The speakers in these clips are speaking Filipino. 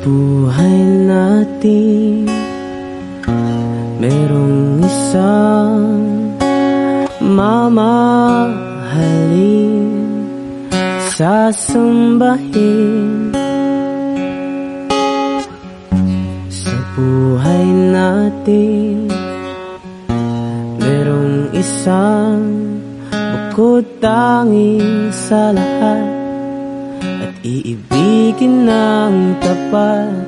buhay natin merong isang mamahalin, sasambahin. Sa buhay natin merong isang bukod tanging sa lahat at iibigin ng tapat,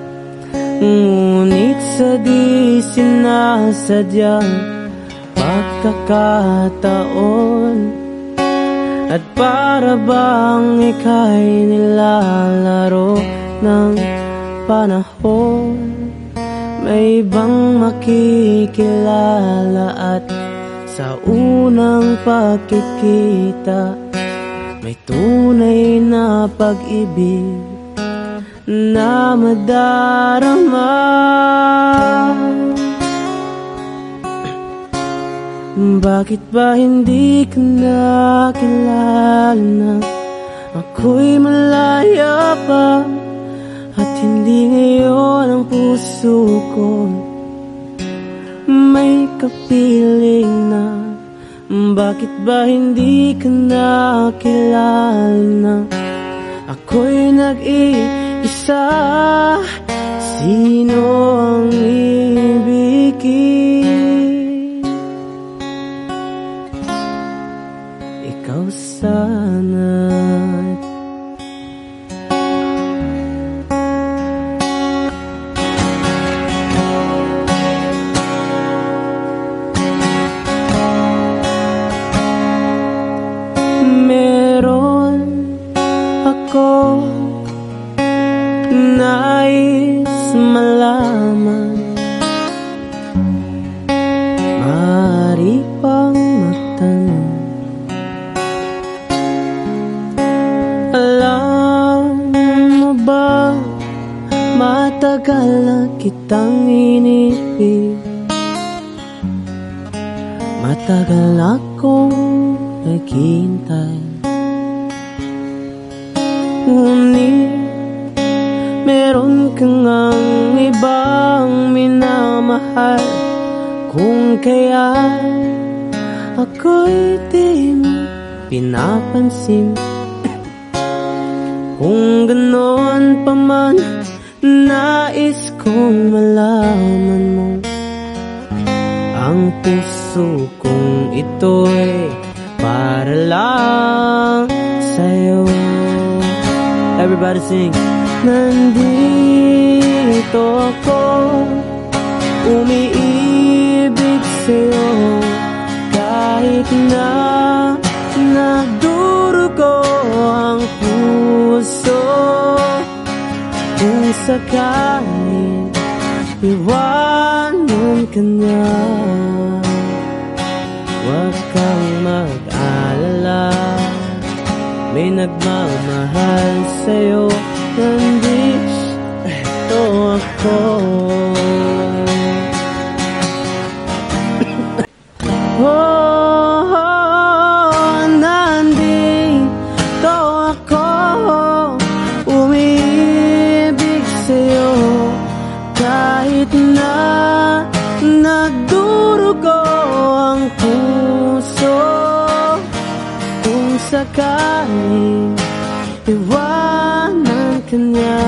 ngunit sa di sinasadyang pagkakataon at para bang ika'y nilalaro ng panahon, may ibang makikilala at sa unang pagkikita may tunay na pag-ibig na madarama. Bakit ba hindi ka nakilala na ako'y malaya pa, at hindi ngayon ang puso ko may kapiling na? Bakit ba hindi ka nakilala na ako'y nag-iisa? Sino ang ibigin? Ikaw sana. Meron ako nais malaman, maaari bang magtanong, alam mo ba matagal na kitang inibig, matagal akong naghihintay, ngunit meron kang ang ibang minamahal. Kung kaya ako'y di mo pinapansin, kung ganon pa man nais kong malaman mo ang puso kong ito'y para lang sa'yo. Everybody sing. Nandito ako, umiibig sa'yo, kahit na nagdurugo ang puso. Kung sakaling iwanan ka na, huwag kang mag-alala, may nagmamahal sa'yo. Nandito ako. Oh, nandito ako, umiibig sa'yo, kahit na nagdurugo ang puso. Kung sakaling iwanan ka niya,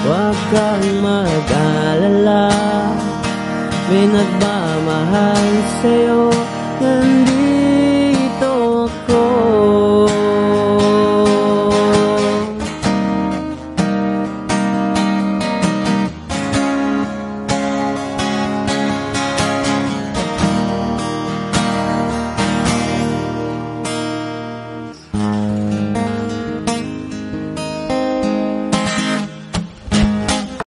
huwag kang mag-alala, may